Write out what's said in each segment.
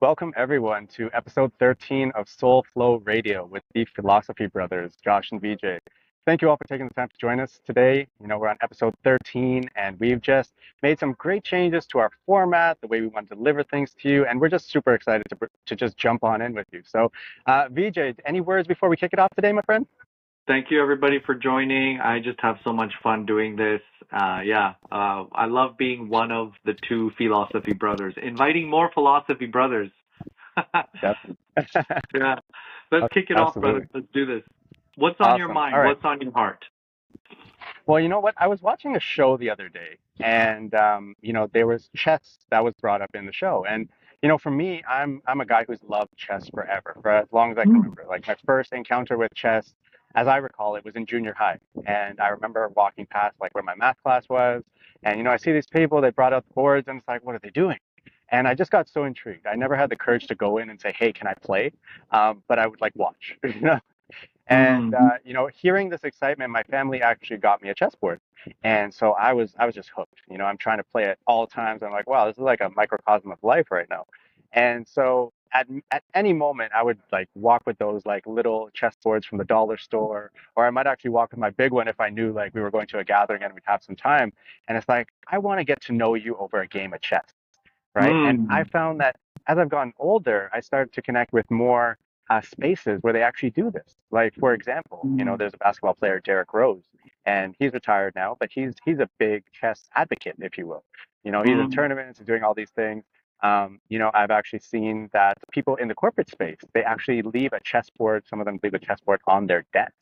Welcome everyone to episode 13 of Soul Flow Radio with the Philosophy Brothers, Josh and VJ. Thank you all for taking the time to join us today. We're on episode 13 and we've just made some great changes to our format, the way we want to deliver things to you, and we're just super excited to just jump on in with you. So, VJ, any words before we kick it off today, my friend? Thank you, everybody, for joining. I just have so much fun doing this. I love being one of the two philosophy brothers, inviting more philosophy brothers. Definitely. Yeah, let's kick it off, brother. Absolutely. Let's do this. What's on your Awesome. All mind? right. What's on your heart? Well, you know what? I was watching a show the other day, and there was chess that was brought up in the show. And for me, I'm a guy who's loved chess forever, for as long as I can Mm. remember. Like my first encounter with chess, as I recall, it was in junior high, and I remember walking past like where my math class was, and I see these people, they brought out the boards, and it's like, what are they doing? And I just got so intrigued. I never had the courage to go in and say, "Hey, can I play?" But I would like watch. And Mm. hearing this excitement, my family actually got me a chessboard, and so I was just hooked. I'm trying to play it all times. I'm like, wow, this is like a microcosm of life right now. And so at any moment, I would like walk with those like little chessboards from the dollar store, or I might actually walk with my big one if I knew like we were going to a gathering and we'd have some time. And it's like I want to get to know you over a game of chess, right? And I Mm. found that as I've gotten older, I started to connect with more spaces where they actually do this. Like, for example, Mm. there's a basketball player, Derrick Rose, and he's retired now, but he's a big chess advocate, if you will. He's in Mm. tournaments and doing all these things. I've actually seen that people in the corporate space, they actually leave a chessboard, some of them leave a chessboard on their desk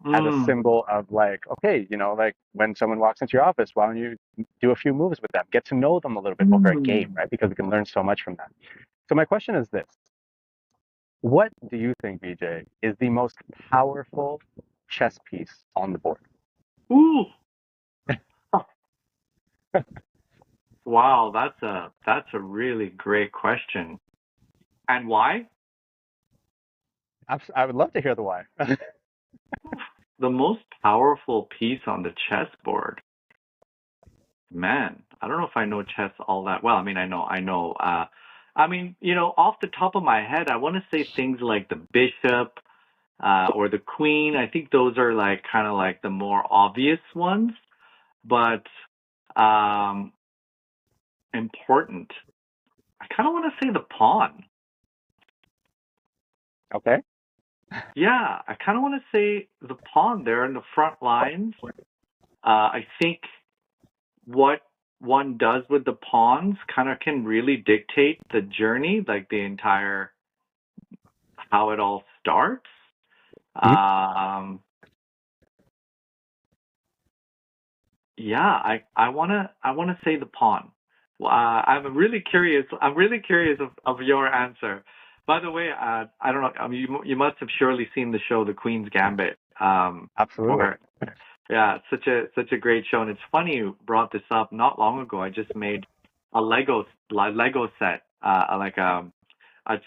as a Mm. symbol of like, okay, like when someone walks into your office, why don't you do a few moves with them, get to know them a little bit over a game, Mm. right? Because we can learn so much from that. So my question is this: what do you think, BJ, is the most powerful chess piece on the board? Ooh. Wow, that's a really great question. And why? I would love to hear the why. The most powerful piece on the chessboard. Man, I don't know if I know chess all that well. I mean, I know. Off the top of my head, I want to say things like the bishop, or the queen. I think those are like kind of like the more obvious ones, but um, important. I kind of want to say the pawn. Okay. Yeah, I kind of want to say the pawn there in the front lines. I think what one does with the pawns kind of can really dictate the journey, like the entire how it all starts. Mhm. Um, yeah, I wanna say the pawn. I'm really curious. I'm really curious of your answer. By the way, I don't know. I mean, you must have surely seen the show The Queen's Gambit. Absolutely. Where Yeah, such a great show, and it's funny you brought this up. Not long ago, I just made a Lego set, like a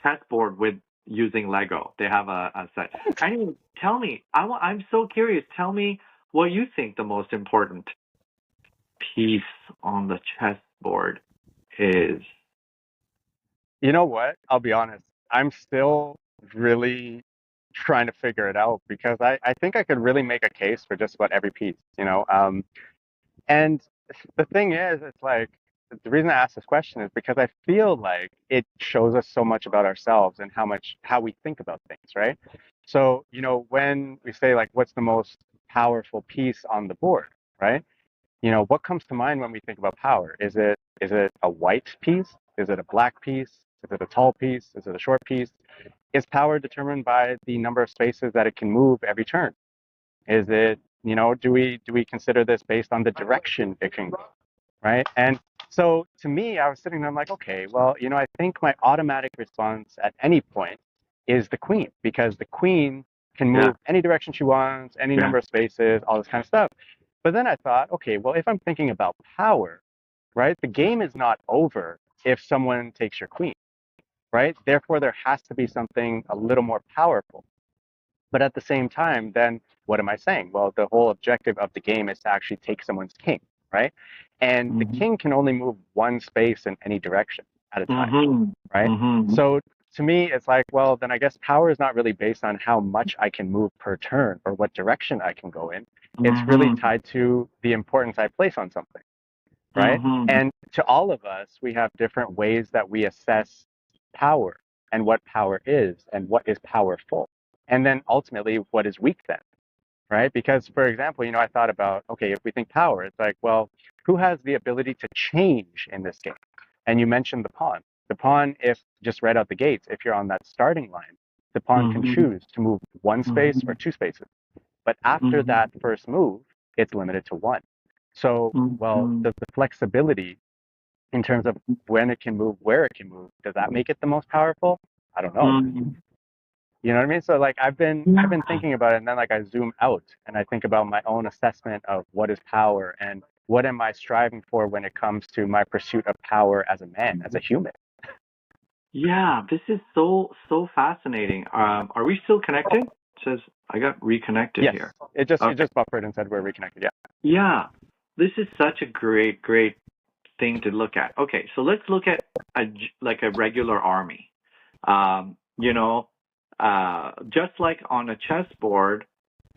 chessboard with using Lego. They have a set. Anyway, tell me, I'm so curious. Tell me what you think the most important piece on the chessboard is. You know what? I'll be honest. I'm still really trying to figure it out because I think I could really make a case for just about every piece. And the thing is, it's like the reason I ask this question is because I feel like it shows us so much about ourselves and how we think about things, right? So, when we say like what's the most powerful piece on the board, right? What comes to mind when we think about power? Is it a white piece? Is it a black piece? Is it a tall piece? Is it a short piece? Is power determined by the number of spaces that it can move every turn? Is it, do we consider this based on the direction it can go, right? And so to me, I was sitting there, I'm like, okay, well, I think my automatic response at any point is the queen, because the queen can Yeah, move any direction she wants, any yeah. number of spaces, all this kind of stuff. But then I thought, okay, well, if I'm thinking about power, right, the game is not over if someone takes your queen, right? Therefore, there has to be something a little more powerful. But at the same time, then what am I saying? Well, the whole objective of the game is to actually take someone's king, right? And the Hmm. king can only move one space in any direction. at a time, Mhm. right? Mhm. So to me, it's like, well, then I guess power is not really based on how much I can move per turn or what direction I can go in. It's really Mhm. tied to the importance I place on something, right? Mhm. And to all of us, we have different ways that we assess power and what power is and what is powerful. And then ultimately, what is weak then, right? Because, for example, I thought about, okay, if we think power, it's like, well, who has the ability to change in this game? And you mentioned the pawn. The pawn, if just right out the gates, if you're on that starting line, the pawn can Mhm. choose to move one space or Mhm. two spaces. But after Mhm. that first move, it's limited to one. So, well, Mhm. does the flexibility in terms of when it can move, where it can move, does that make it the most powerful? I don't know. Mhm. You know what I mean? So like I've been Yeah. thinking about it and then like I zoom out and I think about my own assessment of what is power and what am I striving for when it comes to my pursuit of power as a man, as a human. Yeah, this is so fascinating. Are we still connected? It says I got reconnected Yes. here. It Okay. just buffered and said we're reconnected. Yeah. Yeah, this is such a great thing to look at. Okay, so let's look at like a regular army. You know, just like on a chessboard,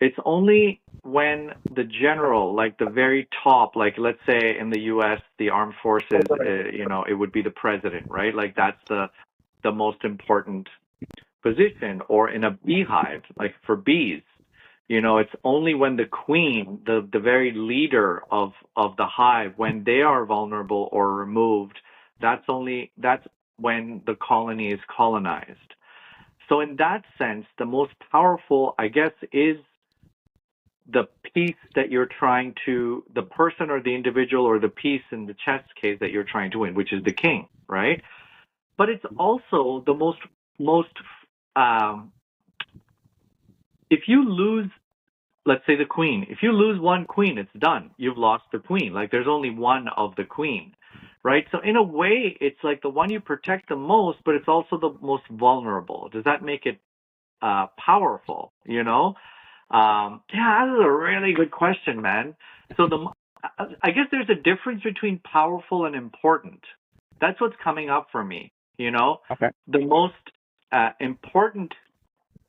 it's only when the general, like the very top, like let's say in the U.S., the armed forces, it would be the president, right? Like that's the most important position, or in a beehive, like for bees. It's only when the queen, the very leader of the hive, when they are vulnerable or removed, that's when the colony is colonized. So in that sense, the most powerful, I guess, is the piece that you're trying to, the person or the individual or the piece in the chess case that you're trying to win, which is the king, right? But it's also the most um, if you lose, let's say the queen, if you lose one queen, it's done. You've lost the queen. Like there's only one of the queen, right? So in a way, it's like the one you protect the most, but it's also the most vulnerable. Does that make it powerful? Yeah, that's a really good question, man. So I guess there's a difference between powerful and important. That's what's coming up for me. Okay. The most important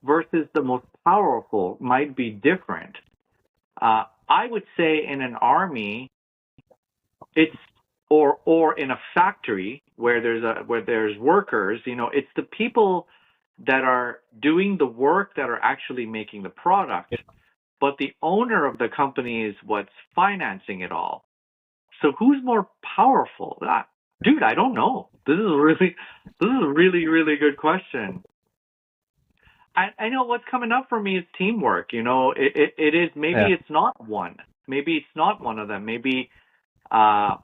versus the most powerful might be different. I would say in an army, it's or in a factory where there's workers, it's the people that are doing the work that are actually making the product, but the owner of the company is what's financing it all. So who's more powerful? Dude, I don't know. This is a really good question. I know what's coming up for me is teamwork. It is, Yeah. maybe it's not one. Maybe it's not one of them. Uh,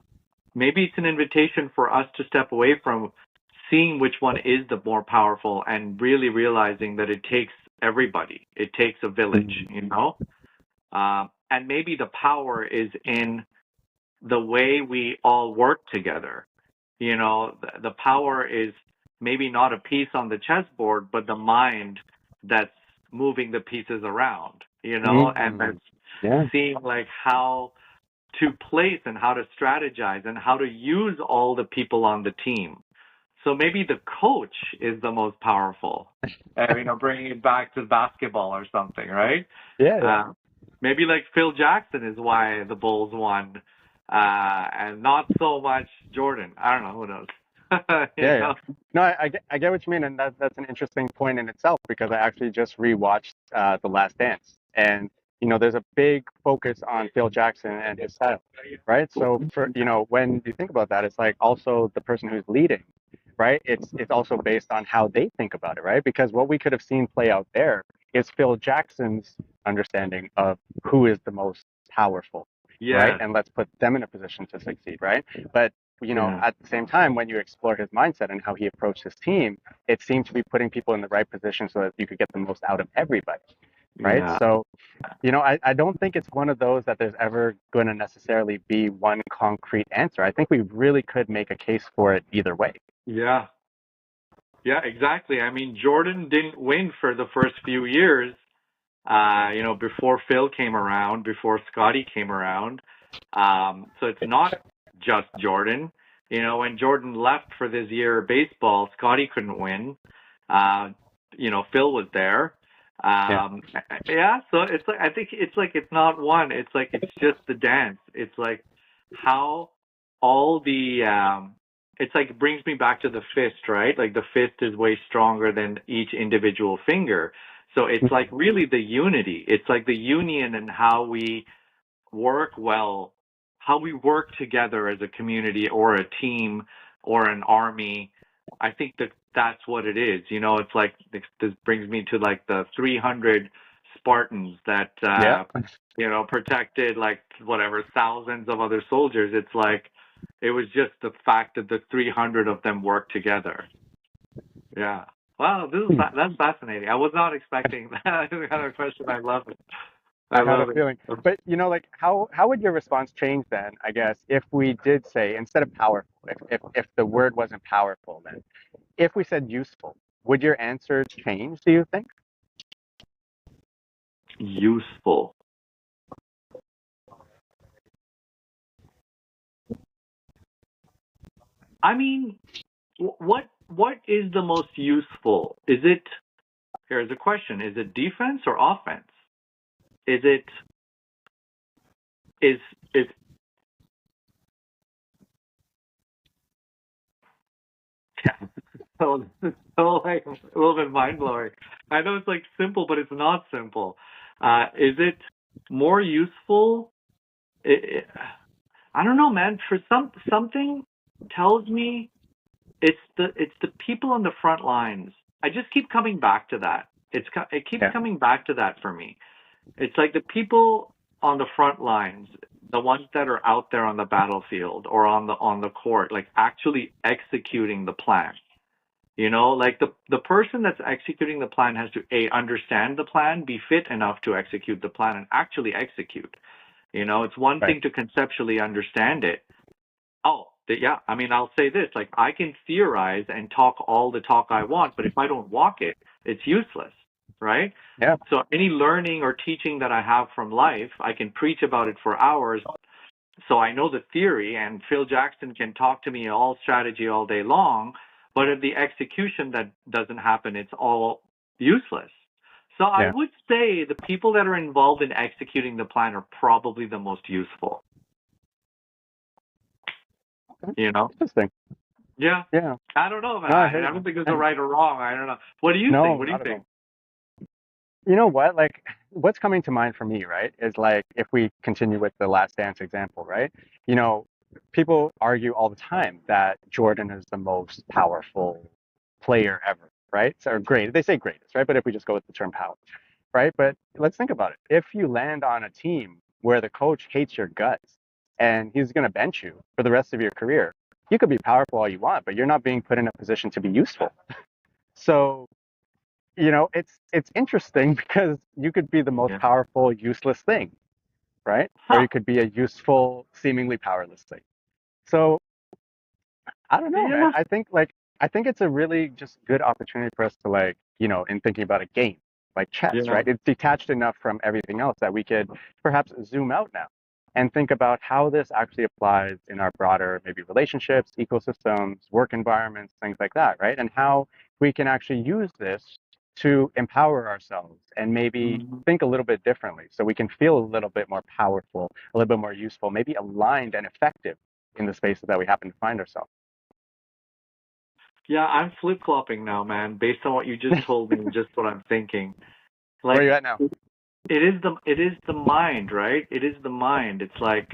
maybe it's an invitation for us to step away from seeing which one is the more powerful and really realizing that it takes everybody. It takes a Mm. village. And maybe the power is in the way we all work together. The power is maybe not a piece on the chessboard, but the mind that's moving the pieces around, and Mm. that's Yeah. seeing like how to place and how to strategize and how to use all the people on the team. So maybe the coach is the most powerful. Bringing it back to basketball or something, right? Yeah. Yeah. Uh, Maybe like Phil Jackson is why the Bulls won, and not so much Jordan. I don't know. Who knows? you Yeah, yeah. know? No, I get what you mean, and that's an interesting point in itself because I actually just rewatched The Last Dance, and there's a big focus on Phil Jackson and his style, right? So for when you think about that, it's like also the person who's leading, right? It's also based on how they think about it, right? Because what we could have seen play out there is Phil Jackson's understanding of who is the most powerful, right? Yes. And let's put them in a position to succeed, right? But Yeah. at the same time, when you explore his mindset and how he approached his team, it seemed to be putting people in the right position so that you could get the most out of everybody, right? Yeah. So, I don't think it's one of those that there's ever going to necessarily be one concrete answer. I think we really could make a case for it either way. Yeah. Yeah. Exactly. I mean, Jordan didn't win for the first few years. Before Phil came around, before Scotty came around. So it's not just Jordan. When Jordan left for this year of baseball, Scotty couldn't win. Uh, Phil was there. Yeah. Yeah, so it's like I think it's like it's not one. It's like it's just the dance. It's like how all the it's like it brings me back to the fist, right? Like the fist is way stronger than each individual finger. So it's like Mhm. really the unity. It's like the union and how we work well, how we work together as a community or a team or an army. I think that that's what it is. It's like this brings me to like the 300 Spartans that Yeah. protected like whatever thousands of other soldiers. It's like it was just the fact that the 300 of them worked together. Yeah. Wow, Hmm. that's fascinating. I was not expecting that kind of question. I love it. I I had a love it. feeling. But like how would your response change then, I guess, if we did say instead of powerful, if the word wasn't powerful then, if we said useful, would your answer change, do you think? Useful. I mean, what is the most useful? Here's a question. Is it defense or offense? Is it is yeah, so like a little bit mind blowing. I know it's like simple, but it's not simple. Is it more useful? It, I don't know, man. For something tells me it's the people on the front lines. I just keep coming back to that. It keeps Yeah. coming back to that for me. It's like the people on the front lines, the ones that are out there on the battlefield or on the court, like actually executing the plan. Like the person that's executing the plan has to A, understand the plan, be fit enough to execute the plan and actually execute. It's one Right. thing to conceptually understand it. Oh, yeah. I mean, I'll say this, like I can theorize and talk all the talk I want, but if I don't walk it, it's useless, right? Yeah. So any learning or teaching that I have from life, I can preach about it for hours. So I know the theory, and Phil Jackson can talk to me all strategy all day long, but if the execution that doesn't happen, it's all useless. So I Yeah. would say the people that are involved in executing the plan are probably the most useful, Okay. you know? Interesting. Yeah. Yeah. I don't know, man. No, I I hear don't you. think there's a And right or wrong. I don't know. What do you think? no, What do you not at think? all. You know what? Like, what's coming to mind for me, right, is like if we continue with the Last Dance example, right? You know, people argue all the time that Jordan is the most powerful player ever, right? So, or great. They say greatest, right? But if we just go with the term power, right? But let's think about it. If you land on a team where the coach hates your guts and he's going to bench you for the rest of your career, you could be powerful all you want, but you're not being put in a position to be useful. So it's interesting because you could be the most Yeah. powerful, useless thing, right? Or Huh. you could be a useful, seemingly powerless thing. So I don't know, man. Yeah. I think it's a really just good opportunity for us to in thinking about a game like chess, Yeah. right? It's detached enough from everything else that we could perhaps zoom out now and think about how this actually applies in our broader maybe relationships, ecosystems, work environments, things like that, right? And how we can actually use this to empower ourselves and maybe Mhm. think a little bit differently so we can feel a little bit more powerful, a little bit more useful, maybe aligned and effective in the spaces that we happen to find ourselves. Yeah, I'm flip-flopping now, man, based on what you just told me and just what I'm thinking. Where are Like you at now? it is the mind, right? It is the mind. It's like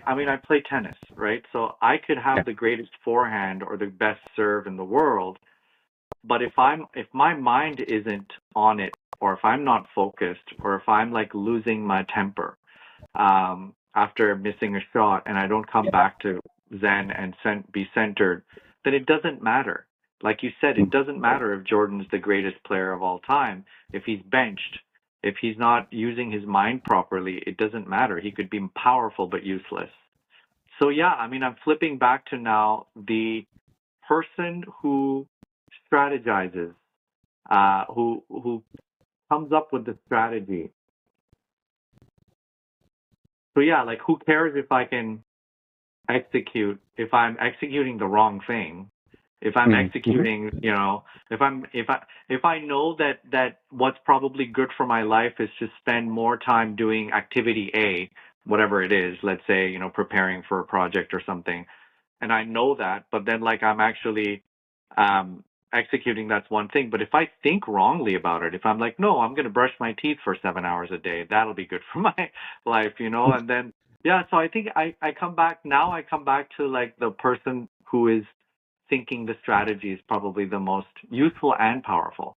I mean, I play tennis, right? So I could Yeah. have the greatest forehand or the best serve in the world, but if my mind isn't on it, or if I'm not focused, or if I'm like losing my temper after missing a shot and I don't come back to zen and be centered, then it doesn't matter. Like you said, it doesn't matter if Jordan's the greatest player of all time. If he's benched, if he's not using his mind properly, it doesn't matter. He could be powerful but useless. So yeah, I mean, I'm flipping back to now the person who strategizes, who comes up with the strategy. So yeah, like who cares if I can? execute, if I'm executing the wrong thing, if I'm Mm-hmm. executing, if I know that what's probably good for my life is to spend more time doing activity A, whatever it is, let's say, preparing for a project or something, and I know that, but then like I'm actually um executing, that's one thing. But if I think wrongly about it, if I'm like, no, I'm going to brush my teeth for 7 hours a day, that'll be good for my life, and then yeah, so I think I come back now, I come back to like the person who is thinking the strategy is probably the most useful and powerful.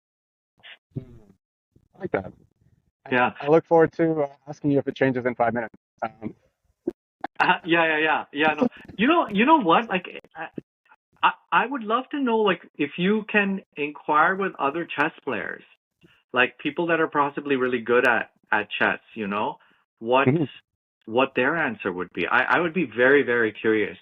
I like that. And Yeah. I look forward to asking you if it changes in 5 minutes. Yeah. No, you know what? Like, I would love to know, like, if you can inquire with other chess players, like people that are possibly really good at chess, what Mhm. what their answer would be. I would be very, very curious.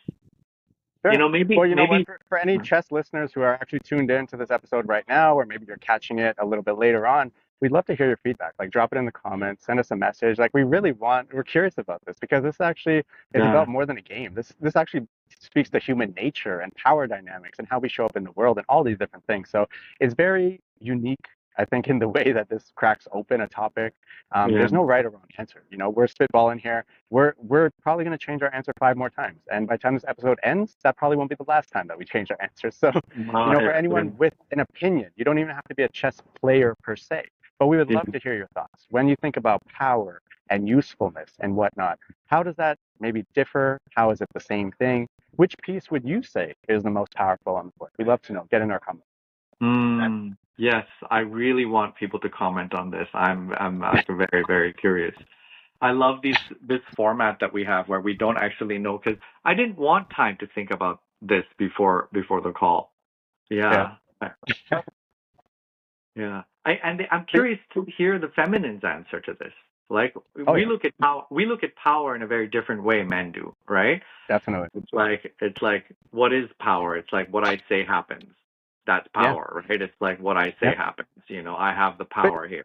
Sure. Maybe Well, you know what? maybe. For any chess listeners who are actually tuned in to this episode right now, or maybe you're catching it a little bit later on, we'd love to hear your feedback. Like, drop it in the comments, send us a message. Like, we're curious about this because this actually is Yeah, about more than a game. This actually speaks to human nature and power dynamics and how we show up in the world and all these different things. So it's very unique, I think, in the way that this cracks open a topic. yeah. There's no right or wrong answer. We're spitballing here. We're probably going to change our answer 5 more times, and by the time this episode ends, that probably won't be the last time that we change our answer. So, for anyone with an opinion, you don't even have to be a chess player per se, but we would Yeah. love to hear your thoughts. When you think about power and usefulness and whatnot, how does that maybe differ? How is it the same thing? Which piece would you say is the most powerful on the board? We'd love to know. Get in our comments. Yes, I really want people to comment on this. I'm like very, very curious. I love this format that we have where we don't actually know, because I didn't want time to think about this before the call. Yeah. Yeah. Yeah. I'm curious to hear the feminine's answer to this. Like, Oh we yeah, look at power in a very different way men do, right? definitely. It's like what is power? It's like what I say happens. That's Yeah, power, right? It's like what I say yeah. happens. I have the But power here.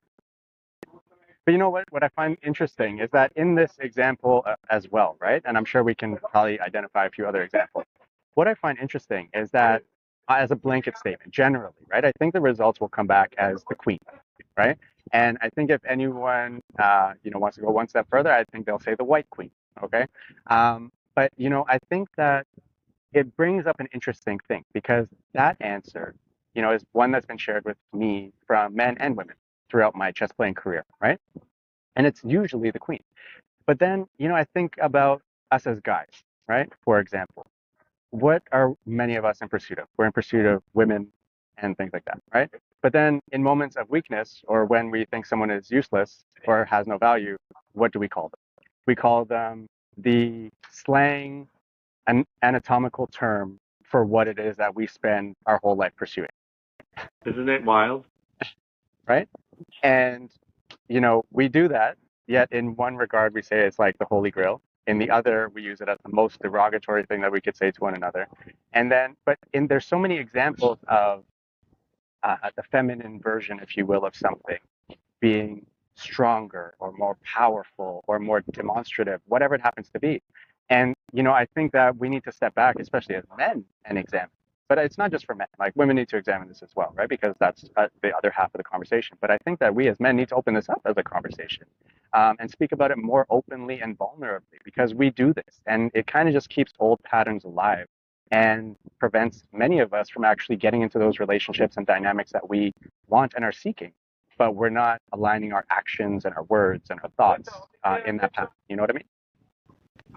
But you know what? What I find interesting is that in this example as well, right? And I'm sure we can probably identify a few other examples. What I find interesting is that as a blanket statement, generally, right? I think the results will come back as the queen, right? And I think if anyone, wants to go one step further, I think they'll say the white queen, okay? But I think that it brings up an interesting thing because that answer, is one that's been shared with me from men and women throughout my chess playing career, right? And it's usually the queen. But then, I think about us as guys, right? For example, what are many of us in pursuit of? We're in pursuit of women and things like that, right? But then in moments of weakness or when we think someone is useless or has no value, what do we call them? We call them the slang and anatomical term for what it is that we spend our whole life pursuing, Isn't it wild? right? And, we do that, yet in one regard, we say it's like the Holy Grail. In the other, we use it as the most derogatory thing that we could say to one another. And then, there's so many examples of the feminine version, if you will, of something being stronger or more powerful or more demonstrative, whatever it happens to be. And, I think that we need to step back, especially as men, and examine. But it's not just for men. Like women need to examine this as well, right? Because that's the other half of the conversation. But I think that we as men need to open this up as a conversation and speak about it more openly and vulnerably because we do this. And it kind of just keeps old patterns alive and prevents many of us from actually getting into those relationships and dynamics that we want and are seeking, but we're not aligning our actions and our words and our thoughts in that path. You know what I mean?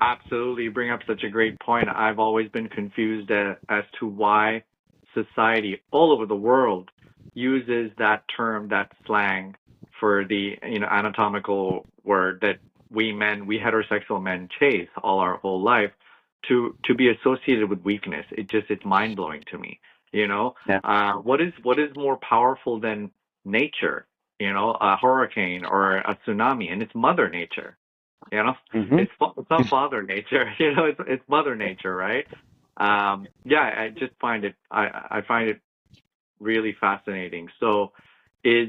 Absolutely. You bring up such a great point. I've always been confused as to why society all over the world uses that term, that slang for the, anatomical word that we heterosexual men chase all our whole life to be associated with weakness. It's mind blowing to me. Yeah. What is more powerful than nature? A hurricane or a tsunami, and it's Mother Nature. Hmm. It's not Father Nature. It's Mother Nature, right? Yeah, I just find it. I find it really fascinating. So, is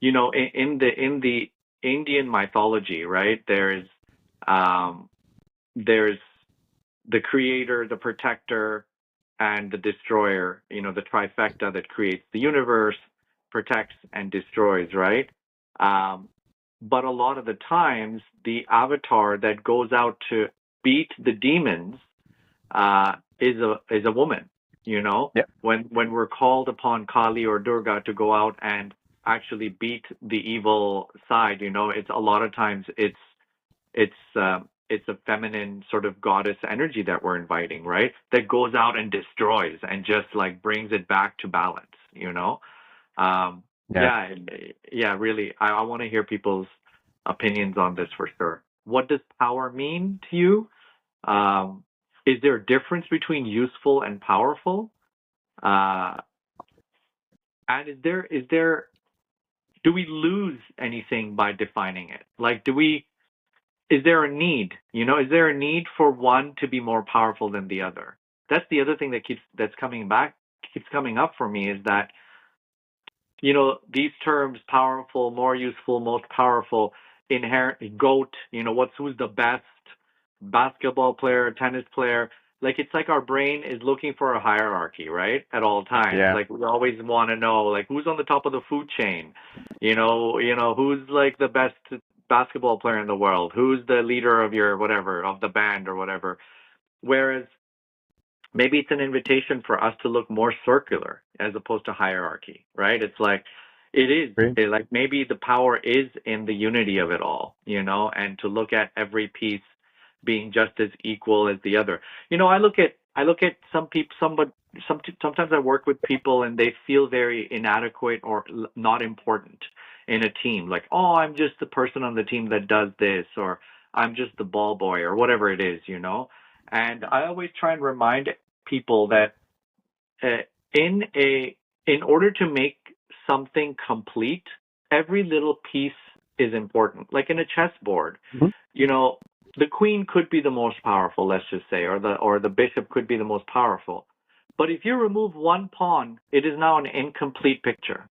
in the Indian mythology, right? Um, there's the creator, the protector, and the destroyer, the trifecta that creates the universe, protects and destroys, right? Um, but a lot of the times, the avatar that goes out to beat the demons is a woman. Yeah. When we're called upon Kali or Durga to go out and actually beat the evil side, it's a lot of times it's a feminine sort of goddess energy that we're inviting, right? That goes out and destroys and just like brings it back to balance. Yeah. Yeah, yeah, really. I want to hear people's opinions on this for sure. What does power mean to you? Um, is there a difference between useful and powerful? Uh, and is there do we lose anything by defining it? Like, is there a need? Is there a need for one to be more powerful than the other? That's the other thing that's keeps coming up for me is that these terms, powerful, more useful, most powerful, inherent, GOAT, who's the best basketball player, tennis player. Like, it's like our brain is looking for a hierarchy, right? At all times. Yeah. Like, we always want to know, like, who's on the top of the food chain? Who's like the best basketball player in the world? Who's the leader of your whatever, of the band or whatever? Whereas maybe it's an invitation for us to look more circular as opposed to hierarchy, right? It's like Agree. like maybe the power is in the unity of it all, and to look at every piece being just as equal as the other. I look at some people, sometimes I work with people and they feel very inadequate or not important in a team. Like, oh, I'm just the person on the team that does this, or I'm just the ball boy, or whatever it is. And I always try and remind people that uh, in a in order to make something complete, every little piece is important. Like in a chessboard, Mhm. you know, the queen could be the most powerful, let's just say, or the bishop could be the most powerful. But if you remove one pawn, it is now an incomplete picture.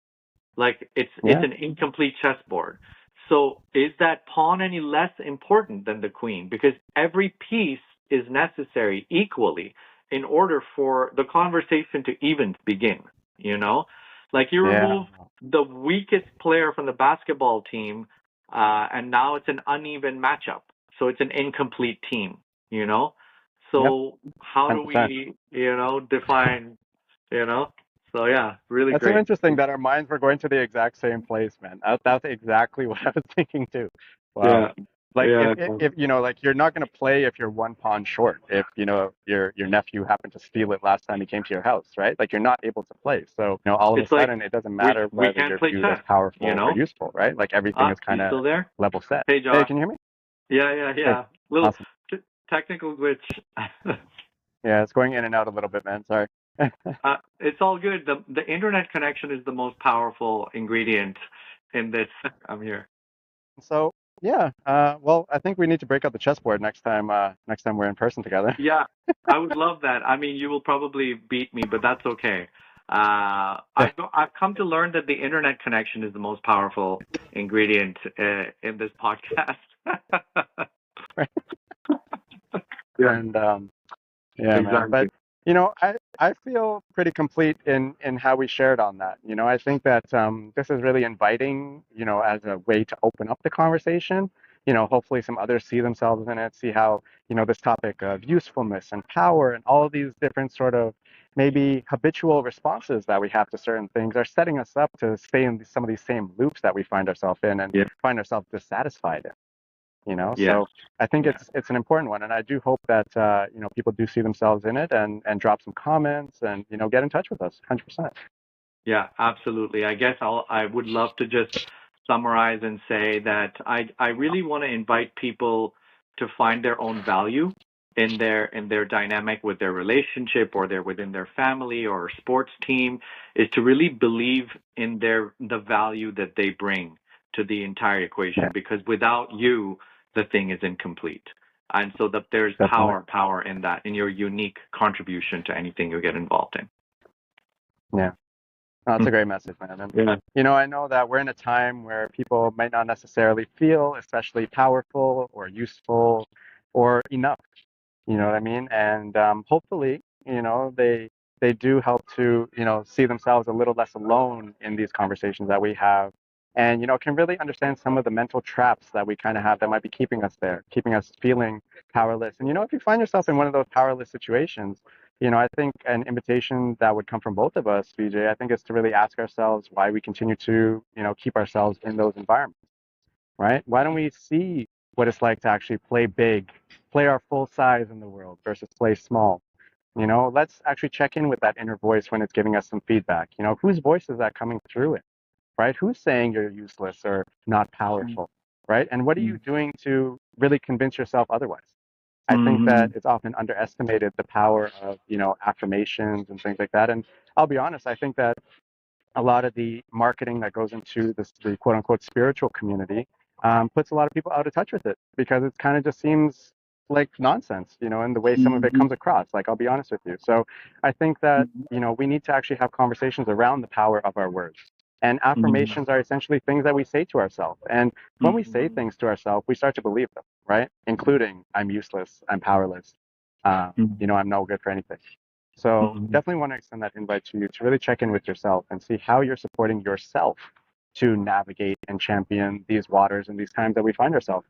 Like it's Yeah. an incomplete chessboard. So is that pawn any less important than the queen? Because every piece is necessary equally in order for the conversation to even begin, you know? Like you Yeah. remove the weakest player from the basketball team, and now it's an uneven matchup. So it's an incomplete team, you know? Yep. So how do 100%. we, define, you know? So yeah, really That's so great. interesting that our minds were going to the exact same place, man. That's exactly what I was thinking too. Wow. Yeah. Like if, Yeah. if like you're not going to play if you're one pawn short. If your nephew happened to steal it last time he came to your house, right? Like you're not able to play. So all of a It's like sudden it doesn't we matter we whether can't you're play viewed as chess, you powerful or know? useful, right? Like everything is kind You of still there? level set. Hey, Hey, Josh. can you hear me? Yeah, yeah, Hey, yeah. Little awesome. technical glitch. Yeah, it's going in and out a little bit, man. Sorry. It's all good. The internet connection is the most powerful ingredient in this. I'm here. So yeah, well, I think we need to break out the chessboard next time. Next time we're in person together. Yeah, I would love that. I mean, you will probably beat me, but that's okay. I've come to learn that the internet connection is the most powerful ingredient in this podcast. Yeah, And yeah, man. But exactly. I feel pretty complete in how we shared on that. I think that this is really inviting, as a way to open up the conversation. Hopefully some others see themselves in it, see how, this topic of usefulness and power and all of these different sort of maybe habitual responses that we have to certain things are setting us up to stay in some of these same loops that we find ourselves in and Yeah, find ourselves dissatisfied in. yeah, So I think yeah. it's an important one, and I do hope that people do see themselves in it and drop some comments and get in touch with us. 100%. Yeah, absolutely. I guess I would love to just summarize and say that I really want to invite people to find their own value in their dynamic with their relationship or their within their family or sports team, is to really believe in the value that they bring to the entire Yeah, equation, because without you the thing is incomplete. And so that there's definitely. power in that, in your unique contribution to anything you get involved in. Yeah, no, that's a great message, man. And Yeah. I know that we're in a time where people might not necessarily feel especially powerful or useful or enough. You know what I mean? And hopefully, they do help to, see themselves a little less alone in these conversations that we have, and can really understand some of the mental traps that we kind of have that might be keeping us there, keeping us feeling powerless. And if you find yourself in one of those powerless situations, I think an invitation that would come from both of us, BJ, I think is to really ask ourselves why we continue to, keep ourselves in those environments, right? Why don't we see what it's like to actually play big, play our full size in the world versus play small? Let's actually check in with that inner voice when it's giving us some feedback. Whose voice is that coming through it, right? Who's saying you're useless or not powerful, right? And what are you doing to really convince yourself otherwise? I think that Mm-hmm. it's often underestimated the power of, affirmations and things like that. And I'll be honest, I think that a lot of the marketing that goes into this, the quote unquote spiritual community, puts a lot of people out of touch with it because it kind of just seems like nonsense, and the way some of it Mm-hmm. comes across. Like, I'll be honest with you. So I think that, we need to actually have conversations around the power of our words. And Mm-hmm. affirmations are essentially things that we say to ourselves. And when we say Mm-hmm. things to ourselves, we start to believe them, right? Including, I'm useless, I'm powerless, I'm no good for anything. So Mm-hmm. definitely want to extend that invite to you to really check in with yourself and see how you're supporting yourself to navigate and champion these waters and these times that we find ourselves in.